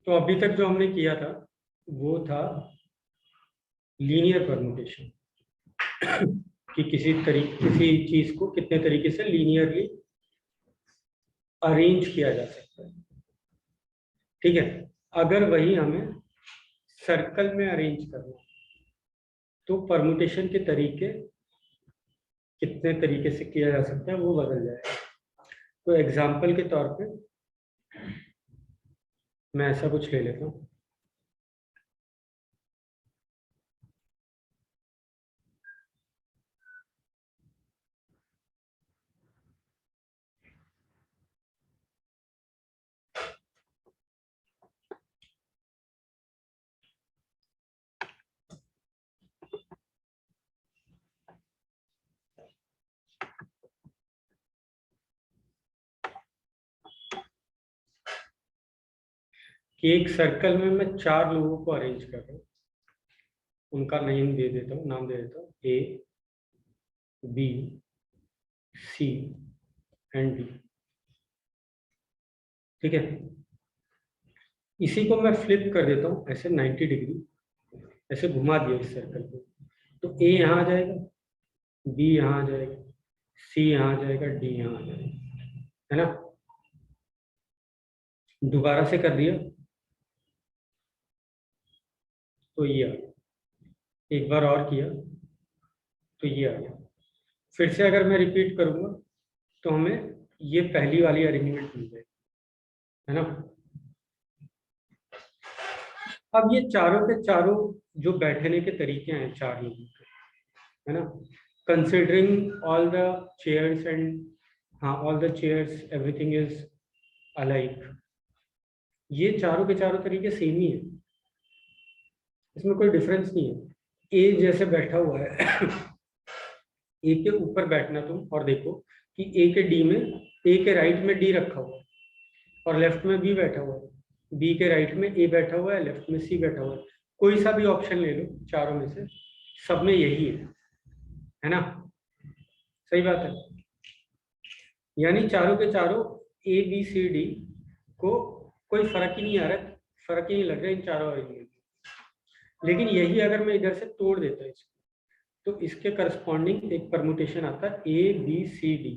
तो अभी तक जो हमने किया था वो था लीनियर परमुटेशन कि किसी चीज को कितने तरीके से लीनियरली अरेंज किया जा सकता है। ठीक है, अगर वही हमें सर्कल में अरेंज करना तो परमुटेशन के तरीके कितने तरीके से किया जा सकता है वो बदल जाएगा। तो एग्जाम्पल के तौर पे मैं ऐसा कुछ ले लेता हूँ। कि एक सर्कल में मैं 4 लोगों को अरेंज कर रहा हूँ, उनका नाम दे देता हूँ ए, बी, सी एंड डी। ठीक है, इसी को मैं फ्लिप कर देता हूँ ऐसे 90 डिग्री, ऐसे घुमा दिया इस सर्कल को। तो ए यहाँ आ जाएगा, बी यहाँ आ जाएगा, सी यहाँ आ जाएगा, डी यहाँ आ जाएगा, है ना। दोबारा से कर दिया तो ये आ गया, एक बार और किया तो ये आ गया। फिर से अगर मैं रिपीट करूंगा तो हमें ये पहली वाली अरेंजमेंट मिल जाएगी, है ना। अब ये चारों के चारों जो बैठने के तरीके हैं 4 लोगों के, है ना, considering all the chairs and हाँ all the chairs everything is alike, ये चारों के चारों तरीके सेम ही है, इसमें कोई डिफरेंस नहीं है। ए जैसे बैठा हुआ है ए के ऊपर बैठना तुम और देखो कि ए के डी में, ए के राइट में डी रखा हुआ है और लेफ्ट में बी बैठा हुआ है, बी के राइट में ए बैठा हुआ है, लेफ्ट में सी बैठा हुआ है। कोई सा भी ऑप्शन ले लो चारों में से, सब में यही है ना। सही बात है, यानी चारों के चारों ए बी सी डी को कोई फर्क ही नहीं आ रहा, फर्क ही नहीं लग रहा इन चारों अरेंजमेंट। लेकिन यही अगर मैं इधर से तोड़ देता इसको तो इसके करस्पॉन्डिंग एक परमुटेशन आता है A B C D,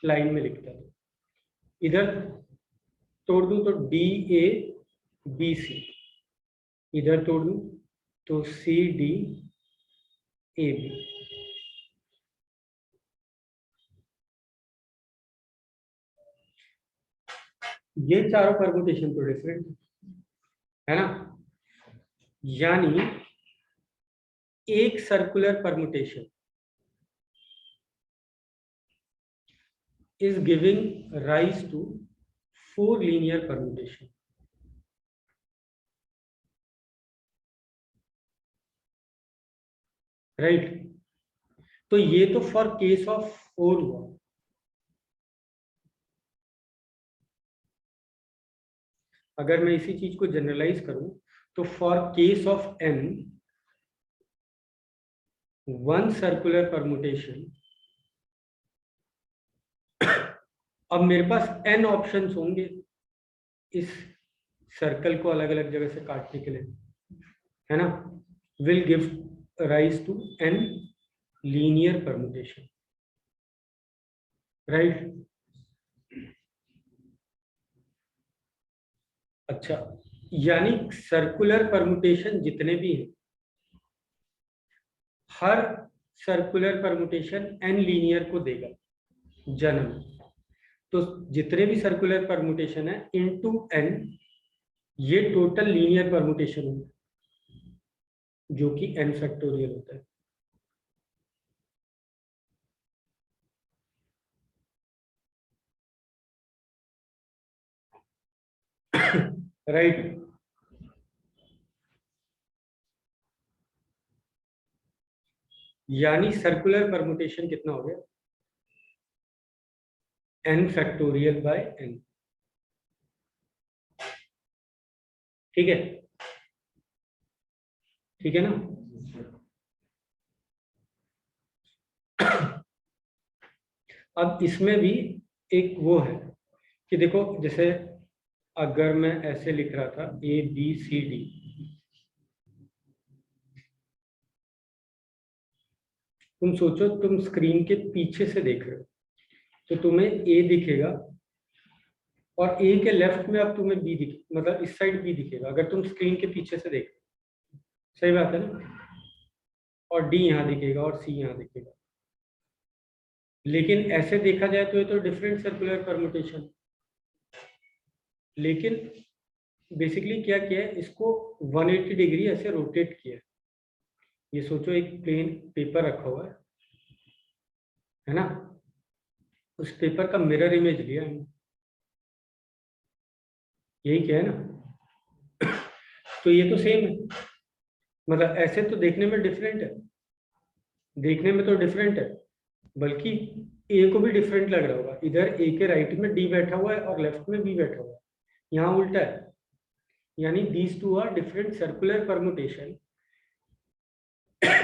line में लिखता है। इधर तोड़ दूं तो डी ए बी सी, इधर तोड़ दूं तो सी डी ए बी। ये चारों परमुटेशन तो डिफरेंट है ना। यानी एक circular permutation is giving rise to 4 linear permutation, right. तो ये तो फॉर केस ऑफ 4 हुआ। अगर मैं इसी चीज को जनरलाइज करूं तो for case of n 1 circular permutation, अब मेरे पास n ऑप्शंस होंगे इस सर्कल को अलग अलग जगह से काटने के लिए, है ना, will give rise to n linear permutation, right. अच्छा, यानी सर्कुलर परमुटेशन जितने भी हैं, हर सर्कुलर परमुटेशन n लीनियर को देगा जन्म। तो जितने भी सर्कुलर परमुटेशन है इनटू n, ये टोटल लीनियर परमुटेशन होगा जो कि n फैक्टोरियल होता है, राइट। यानी सर्कुलर परमुटेशन कितना हो गया, n फैक्टोरियल बाय n। ठीक है, ठीक है ना। अब इसमें भी एक वो है कि देखो, जैसे अगर मैं ऐसे लिख रहा था ए बी सी डी, तुम सोचो तुम स्क्रीन के पीछे से देख रहे हो तो तुम्हें ए दिखेगा, और ए के लेफ्ट में अब तुम्हें बी दिखे, मतलब इस साइड बी दिखेगा अगर तुम स्क्रीन के पीछे से देख रहे हो। सही बात है ना? और डी यहाँ दिखेगा और सी यहाँ दिखेगा। लेकिन ऐसे देखा जाए तो ये तो डिफरेंट सर्कुलर परमुटेशन। लेकिन बेसिकली क्या किया है, इसको 180 डिग्री ऐसे रोटेट किया है। ये सोचो एक प्लेन पेपर रखा हुआ है ना, उस पेपर का मिरर इमेज लिया है, यही क्या है ना। तो ये तो सेम है, मतलब ऐसे तो देखने में डिफरेंट है, देखने में तो डिफरेंट है, बल्कि ए को भी डिफरेंट लग रहा होगा। इधर ए के राइट में डी बैठा हुआ है और लेफ्ट में बी बैठा हुआ है, यहाँ उल्टा है। यानी these two are different circular permutation.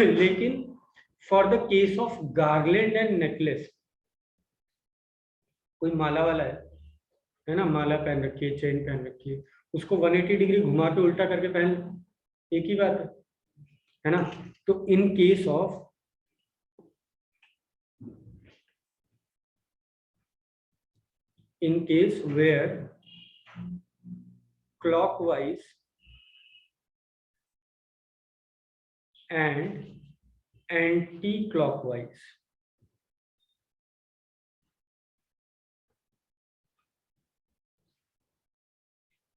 लेकिन for the case of garland and necklace, कोई माला वाला है ना, माला पहन रखी है, चेन पहन रखी है, उसको 180 डिग्री घुमा के उल्टा करके पहन लो, एक ही बात है ना। तो in case of where clockwise and anti-clockwise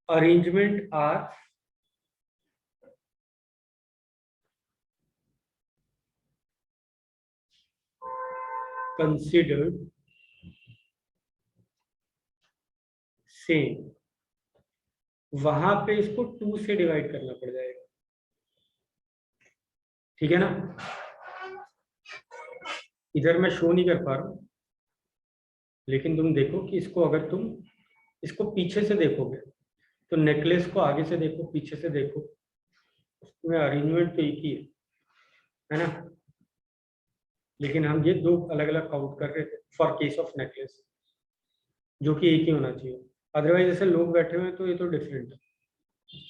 arrangement are considered same, वहां पे इसको 2 से डिवाइड करना पड़ जाएगा। ठीक है ना? इधर मैं शो नहीं कर पा रहा हूं, लेकिन तुम देखो कि इसको अगर तुम इसको पीछे से देखोगे तो नेकलेस को आगे से देखो, पीछे से देखो, उसमें अरेंजमेंट तो एक ही है ना। लेकिन हम ये दो अलग अलग काउंट कर रहे थे फॉर केस ऑफ नेकलेस, जो कि एक ही होना चाहिए। अदरवाइज ऐसे लोग बैठे हुए हैं तो ये तो डिफरेंट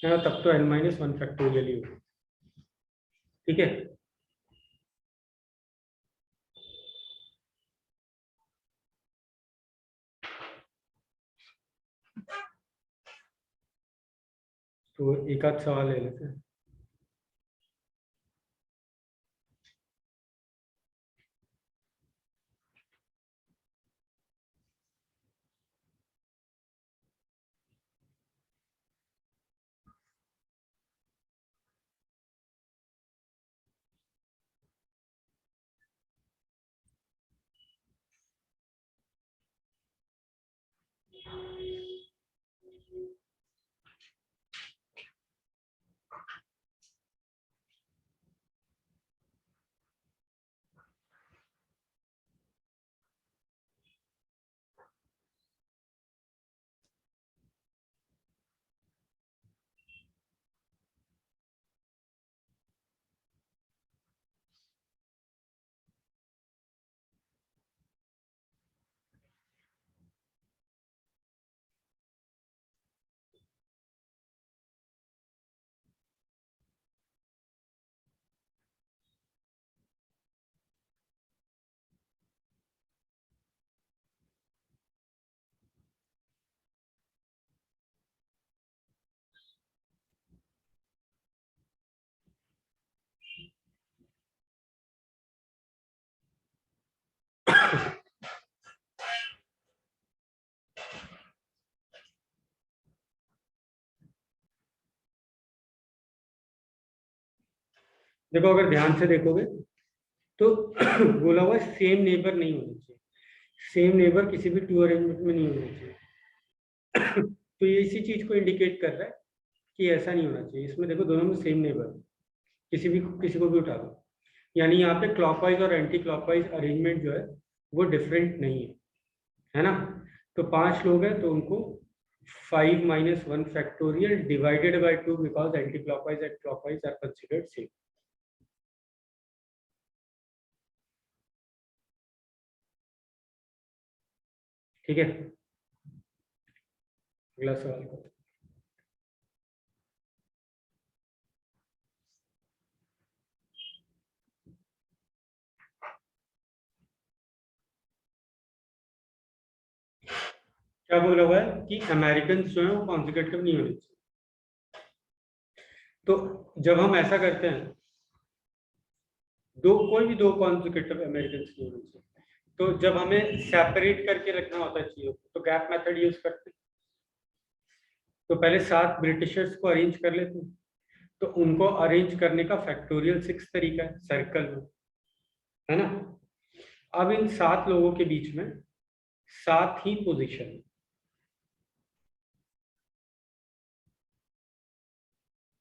है ना, तब तो n-1 फैक्टोरियल ही होगा। ठीक है, तो एक आध सवाल ले लेते हैं। देखो अगर ध्यान से देखोगे तो बोला हुआ सेम नेबर नहीं होना चाहिए, सेम नेबर किसी भी टू अरेंजमेंट में नहीं होना चाहिए। तो ये इसी चीज को इंडिकेट कर रहा है कि ऐसा नहीं होना चाहिए। इसमें देखो दोनों में सेम नेबर, किसी को भी उठा दो, यानी यहाँ पे क्लॉकवाइज और एंटी क्लॉकवाइज अरेंजमेंट जो है वो डिफरेंट नहीं है ना। तो 5 लोग हैं तो उनको 5-1 factorial divided by 2 because anticlockwise and clockwise are considered same. ठीक है, अगला सवाल करो। क्या बोला हुआ है कि अमेरिकन जो है वो कॉन्जिक्यूटिव नहीं होने चाहिए। तो जब हम ऐसा करते हैं, कोई भी दो कॉन्जिक्यूटिव अमेरिकन नहीं होने चाहिए, तो जब हमें सेपरेट करके रखना होता है चीजों को तो गैप मेथड यूज करते हैं। तो पहले 7 ब्रिटिशर्स को अरेंज कर लेते हैं, तो उनको अरेंज करने का फैक्टोरियल 6 तरीका है सर्कल में, है ना। अब इन 7 लोगों के बीच में 7 ही पोजीशन,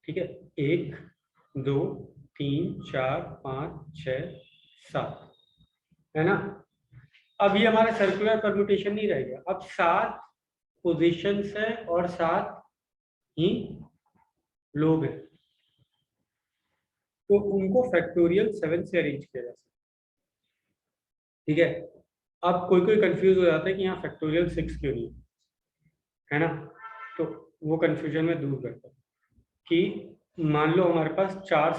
ठीक है, 1 2 3 4 5 6 7, है ना। अब ये हमारा सर्कुलर परम्यूटेशन नहीं रहेगा, अब 7 पोजीशंस है और 7 ही लोग हैं, तो उनको फैक्टोरियल 7 से अरेंज किया जा सकता है, ठीक है। अब कोई कोई कंफ्यूज हो जाता है कि यहाँ फैक्टोरियल 6 क्यों नहीं, है ना। तो वो कंफ्यूजन में दूर करता हूँ कि मान लो हमारे पास 7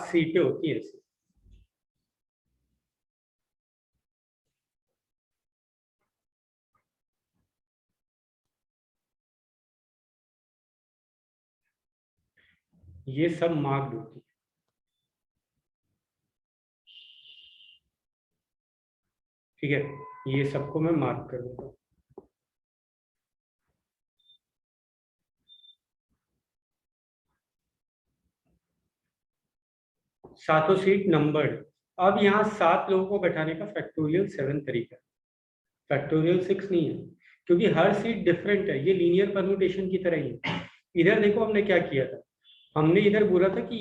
सीटें होती है, ये सब मार्क्ड होती है, ठीक है। ये सबको मैं मार्क कर दूंगा। सातों सीट नंबर्ड। अब यहाँ 7 लोगों को बैठाने का फैक्टोरियल 7 तरीका है, फैक्टोरियल 6 नहीं है, क्योंकि हर सीट डिफरेंट है, ये लीनियर परम्यूटेशन की तरह ही है। इधर देखो हमने क्या किया था, हमने इधर बोला था कि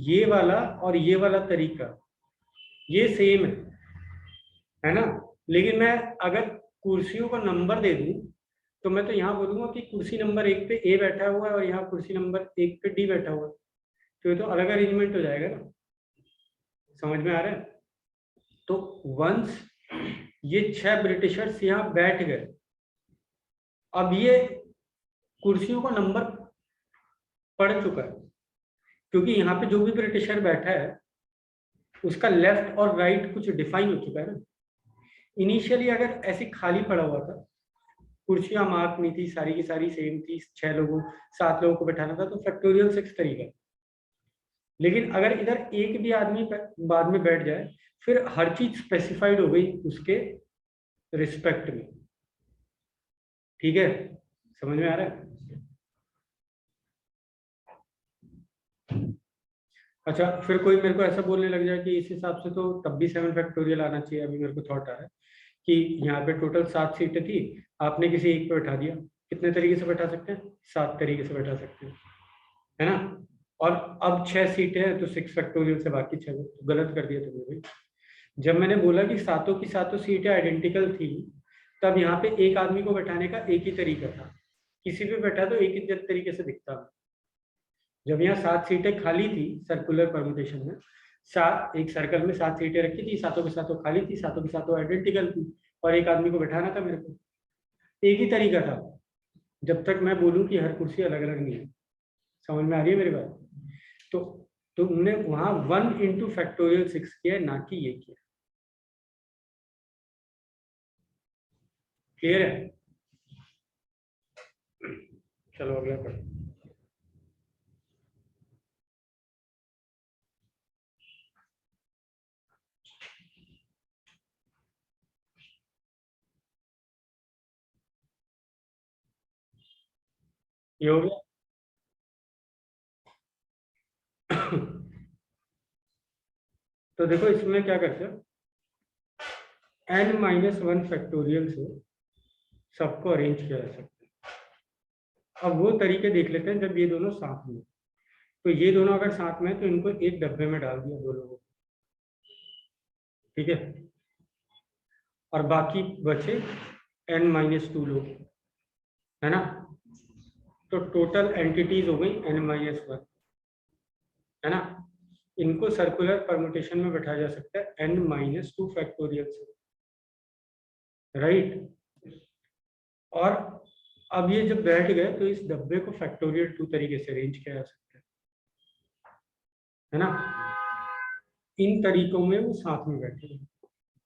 ये वाला और ये वाला तरीका ये सेम है ना। लेकिन मैं अगर कुर्सियों को नंबर दे दूं तो मैं तो यहाँ बोलूंगा कि कुर्सी नंबर 1 पे ए बैठा हुआ है और यहाँ कुर्सी नंबर 1 पे डी बैठा हुआ है, तो ये तो अलग अरेंजमेंट हो जाएगा ना। समझ में आ रहा है। तो वंस ये 6 ब्रिटिशर्स यहाँ बैठ गए, अब ये कुर्सियों का नंबर पड़ चुका है, क्योंकि यहाँ पे जो भी ब्रिटिशर बैठा है उसका लेफ्ट और राइट कुछ डिफाइन हो चुका है ना। इनिशियली अगर ऐसे खाली पड़ा हुआ था, कुर्सियां मार्क नहीं थी, सारी की सारी सेम थी, 6 लोगों 7 लोगों को बैठाना था, तो फैक्टोरियल 6 तरीका। लेकिन अगर इधर एक भी आदमी बाद में बैठ जाए, फिर हर चीज स्पेसिफाइड हो गई उसके रिस्पेक्ट में, ठीक है। समझ में आ रहा है। अच्छा, फिर कोई मेरे को ऐसा बोलने लग जाए कि इस हिसाब से तो तब भी 7 फैक्टोरियल आना चाहिए। अभी मेरे को थॉट आ रहा है कि यहाँ पे टोटल 7 सीटें थी, आपने किसी एक पे बैठा दिया, कितने तरीके से बैठा सकते हैं, 7 तरीके से बैठा सकते हैं, है ना। और अब 6 सीटें हैं तो 6 फैक्टोरियल से बाकी 6, तो गलत कर दिया तुमने भाई। जब मैंने बोला कि सातों की सातों सीटें आइडेंटिकल थी, तब यहाँ पे एक आदमी को बैठाने का एक ही तरीका था, किसी भी बैठा तो एक ही तरीके से दिखता। जब यहाँ 7 सीटें खाली थी सर्कुलर परम्यूटेशन में, एक सर्कल में 7 सीटें रखी थी, सातों के सातों खाली थी, सातों की सातों आइडेंटिकल थी, और एक आदमी को बैठाना था मेरे को, एक ही तरीका था, जब तक मैं बोलूँ कि हर कुर्सी अलग अलग नहीं है। समझ में आ रही है मेरी बात। तो तुमने वहां 1 इंटू फैक्टोरियल 6 किया, ना कि ये किया। क्लियर है। चलो अगला पढ़ो। ये हो गया। तो देखो इसमें क्या करते हैं, n-1 फैक्टोरियल से सबको अरेंज किया जा सकता है। अब वो तरीके देख लेते हैं जब ये दोनों साथ में, तो ये दोनों अगर साथ में तो इनको एक डब्बे में डाल दिया दो लोगों को, ठीक है, और बाकी बचे n-2 लोग, है ना। तो टोटल एंटिटीज हो गई n-1, है ना। इनको सर्कुलर परम्यूटेशन में बैठाया जा सकता है n-2 फैक्टोरियल से, राइट। और अब ये जब बैठ गए तो इस डब्बे को फैक्टोरियल 2 तरीके से अरेंज किया जा सकता है ना। इन तरीकों में वो साथ में बैठे हैं।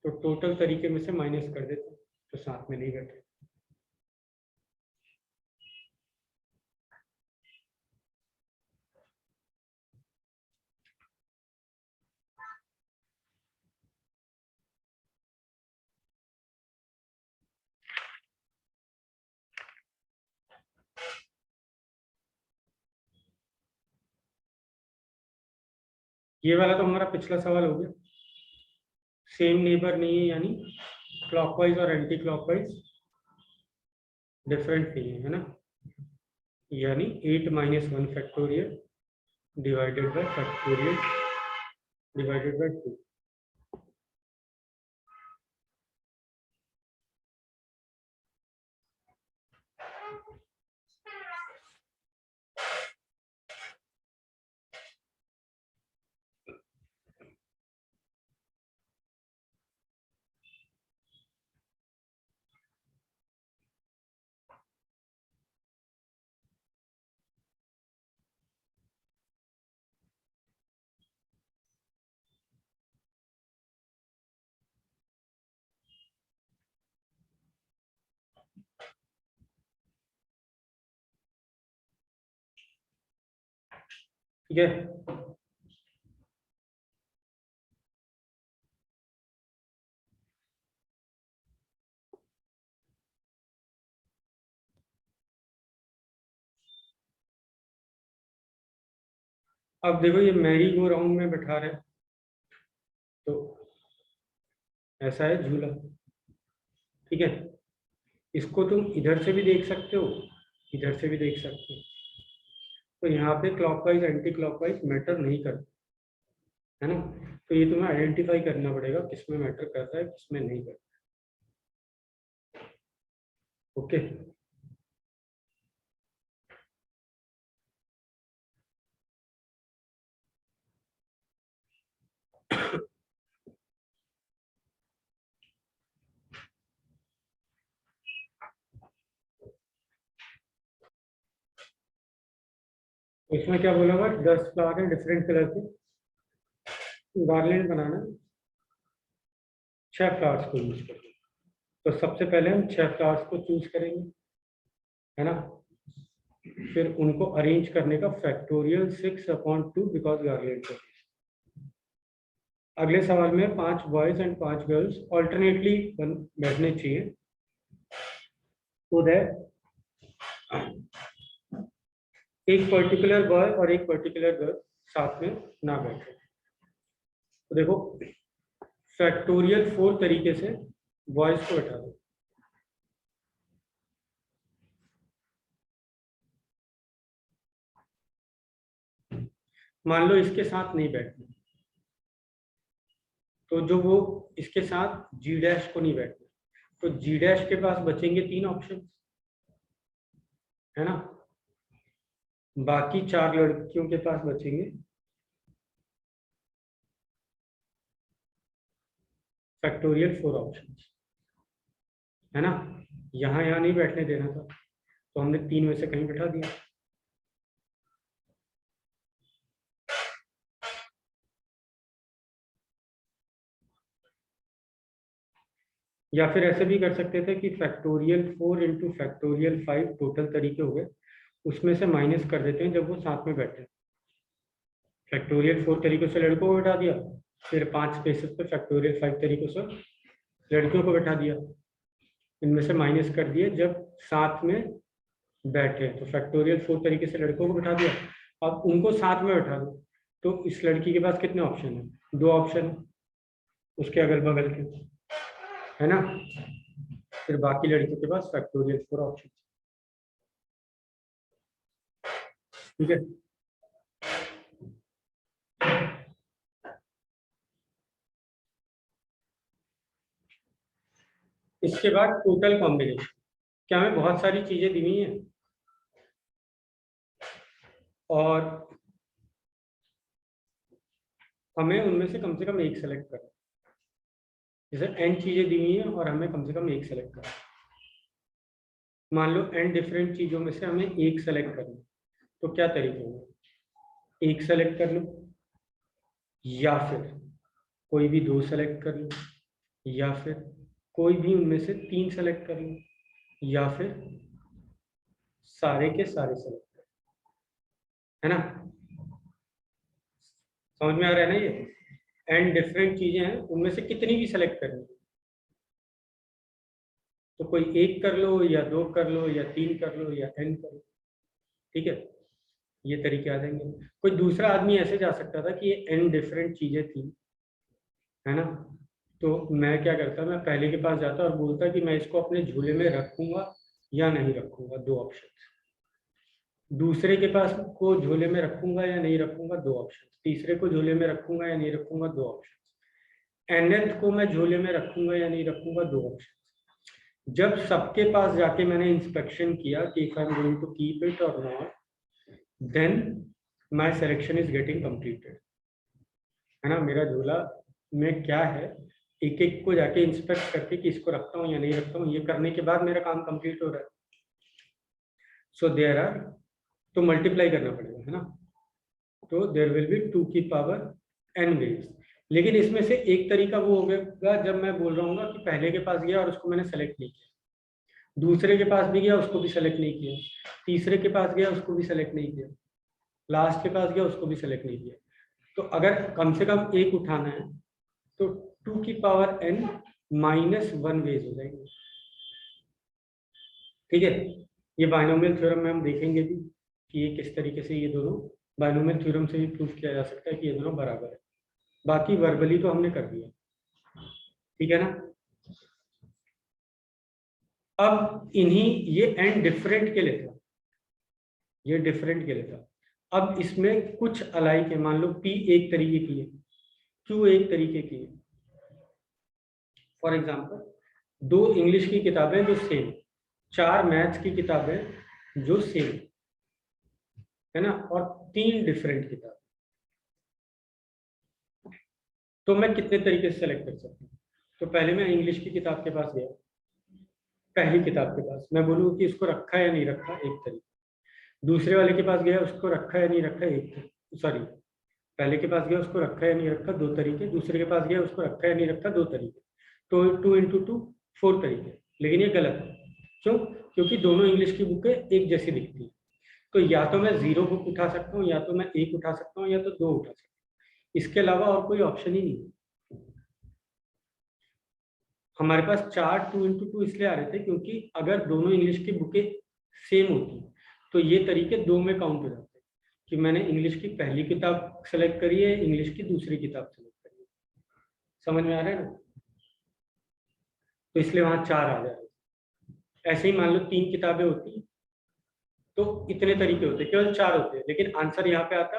तो टोटल तरीके में से माइनस कर देते हैं, तो साथ में नहीं बैठे। ये वाला तो हमारा पिछला सवाल हो गया। सेम नेबर नहीं है यानी क्लॉकवाइज और एंटी क्लॉकवाइज डिफरेंट नहीं है ना, यानी 8 - 1 factorial divided bye factorial divided by 2। ठीक है, अब देखो ये मैरी गो राउंड में बैठा रहे, तो ऐसा है झूला। ठीक है, इसको तुम इधर से भी देख सकते हो, इधर से भी देख सकते हो। तो यहाँ पे क्लॉकवाइज एंटी क्लॉकवाइज मैटर नहीं करता है ना, तो ये तुम्हें आइडेंटिफाई करना पड़ेगा किसमें मैटर करता है किसमें नहीं करता। ओके, तो इसमें क्या बोला हुआ, 10 फ्लावर है डिफरेंट कलर के, गार्लैंड बनाना 6 फ्लावर्स को यूज करेंगे। तो सबसे पहले हम 6 फ्लावर्स को चूज करेंगे, है ना, फिर उनको अरेंज करने का फैक्टोरियल 6/2 बिकॉज गार्लैंड। अगले सवाल में 5 बॉयज एंड 5 गर्ल्स ऑल्टरनेटली बैठने चाहिए, तो दैट एक पर्टिकुलर बॉय और एक पर्टिकुलर गर्ल साथ में ना बैठे। तो देखो फैक्टोरियल 4 तरीके से बॉयज को बैठा दो। मान लो इसके साथ नहीं बैठना, तो जो वो इसके साथ जी डैश को नहीं बैठना, तो जी डैश के पास बचेंगे 3 ऑप्शन, है ना, बाकी 4 लड़कियों के पास बचेंगे फैक्टोरियल 4 ऑप्शन, है ना। यहाँ नहीं बैठने देना था, तो हमने 3 में से कहीं बैठा दिया। या फिर ऐसे भी कर सकते थे कि फैक्टोरियल 4 इंटू फैक्टोरियल 5 टोटल तरीके हो गए, उसमें से माइनस कर देते हैं जब वो साथ में बैठे। फैक्टोरियल 4 तरीकों से लड़कों को बैठा दिया, फिर 5 स्पेसेस पे फैक्टोरियल 5 तरीकों से लड़कियों को बैठा दिया, इनमें से माइनस कर दिए जब साथ में बैठे। तो फैक्टोरियल 4 तरीके से लड़कों को बैठा दिया, अब उनको साथ में बैठा दो, तो इस लड़की के पास कितने ऑप्शन है, 2 ऑप्शन, उसके अगल बगल के, है ना, फिर बाकी लड़कियों के पास फैक्टोरियल 4 ऑप्शन। ठीक है, इसके बाद टोटल कॉम्बिनेशन, क्या हमें बहुत सारी चीजें दी हुई हैं और हमें उनमें से कम एक सेलेक्ट करना, जैसे n चीजें दी हुई हैं और हमें कम से कम एक सेलेक्ट करना। मान लो n डिफरेंट चीजों में से हमें एक सेलेक्ट करना, तो क्या तरीके होंगे, एक सेलेक्ट कर लो, या फिर कोई भी 2 सेलेक्ट कर लो, या फिर कोई भी उनमें से 3 सेलेक्ट कर लो, या फिर सारे के सारे सेलेक्ट कर, है ना? समझ में आ रहा है ना ये? एंड डिफरेंट चीजें हैं, उनमें से कितनी भी सेलेक्ट करनी, तो कोई एक कर लो या 2 कर लो या 3 कर लो या n कर लो, ठीक है? ये तरीके आ जाएंगे। कोई दूसरा आदमी ऐसे जा सकता था कि ये n डिफरेंट चीजें थी, है ना, तो मैं क्या करता, मैं पहले के पास जाता और बोलता कि मैं इसको अपने झूले में रखूंगा या नहीं रखूंगा, 2 ऑप्शन। दूसरे के पास को झोले में रखूंगा या नहीं रखूंगा, 2 ऑप्शन। तीसरे को झोले में रखूंगा या नहीं रखूंगा, 2 ऑप्शन। nth को मैं झोले में रखूंगा या नहीं रखूंगा, 2 ऑप्शन। जब सबके पास जाके मैंने इंस्पेक्शन किया कि if I am going to keep it or not, then my selection is getting completed, है ना? मेरा झोला में क्या है, एक एक को जाके इंस्पेक्ट करके कि इसको रखता हूँ या नहीं रखता हूँ, ये करने के बाद मेरा काम कंप्लीट हो रहा है। सो देयर आर, तो मल्टीप्लाई करना पड़ेगा, है ना? तो देयर विल बी 2 की पावर n वेज। लेकिन इसमें से एक तरीका वो होगा जब मैं बोल रहा हूँ कि पहले के पास गया और उसको मैंने सेलेक्ट नहीं किया, दूसरे के पास भी गया उसको भी सेलेक्ट नहीं किया, तीसरे के पास गया उसको भी सेलेक्ट नहीं किया, लास्ट के पास गया उसको भी सेलेक्ट नहीं किया। तो अगर कम से कम एक उठाना है तो 2 की पावर n -1 वेज हो जाएंगे, ठीक है? ये बाइनोमियल थ्योरम में हम देखेंगे भी कि ये किस तरीके से ये दोनों बाइनोमियल थ्योरम से भी प्रूफ किया जा सकता है कि ये दोनों बराबर है। बाकी वर्बली तो हमने कर दिया, ठीक है ना? अब इन्हीं ये एंड डिफरेंट के लिए था, ये डिफरेंट के लिए था। अब इसमें कुछ अलाइक है, मान लो P एक तरीके की है, Q एक तरीके की है। फॉर एग्जाम्पल 2 इंग्लिश की किताबें जो सेम, 4 मैथ्स की किताबें जो सेम, है ना, और 3 डिफरेंट किताब, तो मैं कितने तरीके से सेलेक्ट कर सकता हूँ? तो पहले मैं इंग्लिश की किताब के पास गया, पहली किताब के पास मैं बोलूँ कि इसको रखा या नहीं रखा, एक तरीका। दूसरे वाले के पास गया, उसको रखा या नहीं रखा, एक, सॉरी, पहले के पास गया उसको रखा या नहीं रखा, 2 तरीके। दूसरे के पास गया उसको रखा या नहीं रखा, 2 तरीके। तो 2 × 2 4 तरीके। लेकिन ये गलत है, क्यों? क्योंकि दोनों इंग्लिश की बुकें एक जैसी दिखती है। तो या तो मैं 0 बुक उठा सकता हूँ, या तो मैं 1 उठा सकता हूँ, या तो 2 उठा सकता हूँ। इसके अलावा और कोई ऑप्शन ही नहीं है। हमारे पास 4 2 × 2 इसलिए आ रहे थे क्योंकि अगर दोनों इंग्लिश की बुकें सेम होती तो ये तरीके 2 में काउंट हो जाते कि मैंने इंग्लिश की पहली किताब सेलेक्ट करी है, इंग्लिश की दूसरी किताब सेलेक्ट करी है। समझ में आ रहा है ना? तो इसलिए वहां 4 आ जाए। ऐसे ही मान लो 3 किताबें होती तो इतने तरीके होते, केवल 4 होते, लेकिन आंसर यहाँ पे आता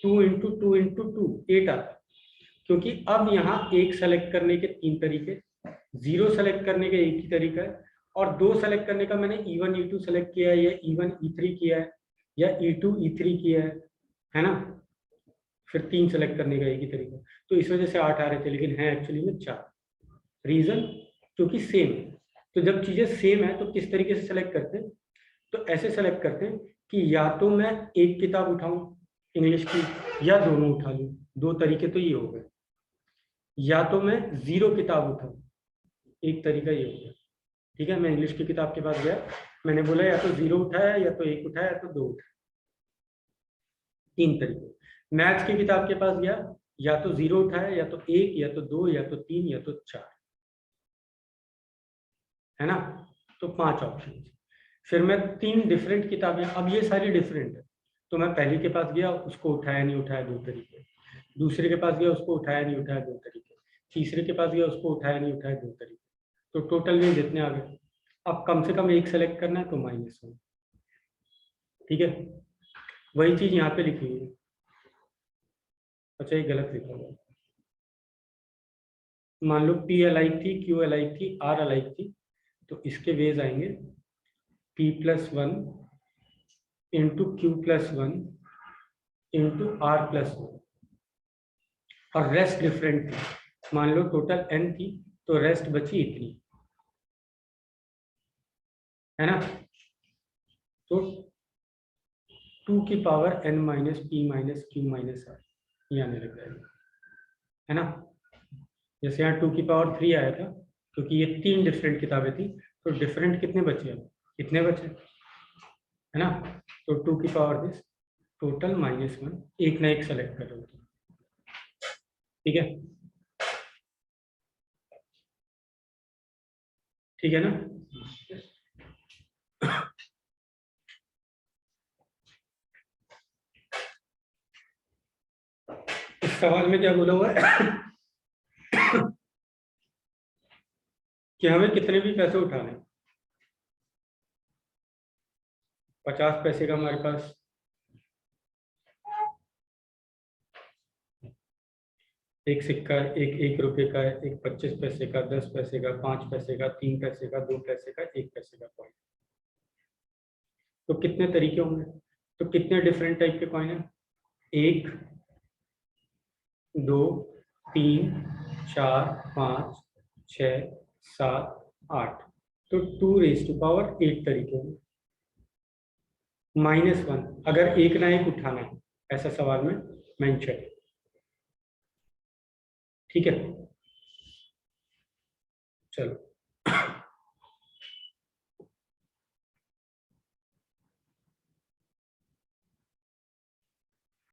2 × 2 × 2 8 आता, क्योंकि अब यहाँ एक सेलेक्ट करने के 3 तरीके, 0 सेलेक्ट करने का एक ही तरीका है, और 2 सेलेक्ट करने का मैंने E1 E2 सेलेक्ट किया है, या E1 E3 किया है, या E2 E3 किया है ना? फिर 3 सेलेक्ट करने का एक ही तरीका। तो इस वजह से 8 आ रहे थे, लेकिन है एक्चुअली में 4। रीजन, क्योंकि सेम है। तो जब चीजें सेम है तो किस तरीके से सेलेक्ट करते हैं? तो ऐसे सेलेक्ट करते हैं कि या तो मैं एक किताब उठाऊं इंग्लिश की, या दोनों उठा लूं। 2 तरीके तो ये हो गए। या तो मैं 0 किताब उठाऊं, एक तरीका ये हो गया, ठीक है? मैं इंग्लिश की किताब के पास गया, मैंने बोला या तो 0 उठाया, या तो 1 उठाया, या तो 2 उठाया, 3 तरीके। मैथ्स की किताब के पास गया, या तो 0 उठाया, या तो 1, या तो 2, या तो 3, या तो 4, है ना? तो 5 ऑप्शन। फिर मैं 3 डिफरेंट किताबें, अब ये सारी डिफरेंट है, तो मैं पहली के पास गया, उसको उठाया नहीं उठाया, 2 तरीके। दूसरे के पास गया, उसको उठाया नहीं उठाया, 2 तरीके। तीसरे के पास गया, उसको उठाया नहीं उठाया, 2 तरीके। तो टोटल में जितने आ गए, अब कम से कम एक सेलेक्ट करना है तो -1, ठीक है? वही चीज यहाँ पे लिखी हुई है। अच्छा, ये गलत लिखा हुआ है। मान लो P अलाइक थी, Q अलाइक थी, R अलाइक थी, तो इसके वेज आएंगे P+1 × Q+1 × R+1, और रेस्ट डिफरेंट थी। मान लो टोटल n थी, तो रेस्ट बची इतनी, है ना? तो 2 की power n - p - q - r, ये आने लग जाएगा, है ना? जैसे यहाँ 2 की पावर 3 आया था, क्योंकि ये 3 डिफरेंट किताबें थी, तो डिफरेंट कितने बचे अब, इतने बचे, है ना। तो 2 की पावर दिस टोटल -1, एक ना एक सेलेक्ट कर लो, ठीक है, ठीक है ना। इस सवाल में क्या बोला हुआ है कि हमें कितने भी पैसे उठाने, 50 पैसे का हमारे पास, एक सिक्का, एक 1 रुपए का, एक 25 पैसे का, 10 पैसे का, 5 पैसे का, 3 पैसे का, 2 पैसे का, 1 पैसे का कॉइन। तो कितने तरीके होंगे, तो कितने डिफरेंट टाइप के कॉइन है, 1, 2, 3, 4, 5, 6, 7, 8, तो 2⁸ तरीके होंगे। -1 अगर एक ना एक उठाना है, ऐसा सवाल में मेंशन, ठीक है। चलो।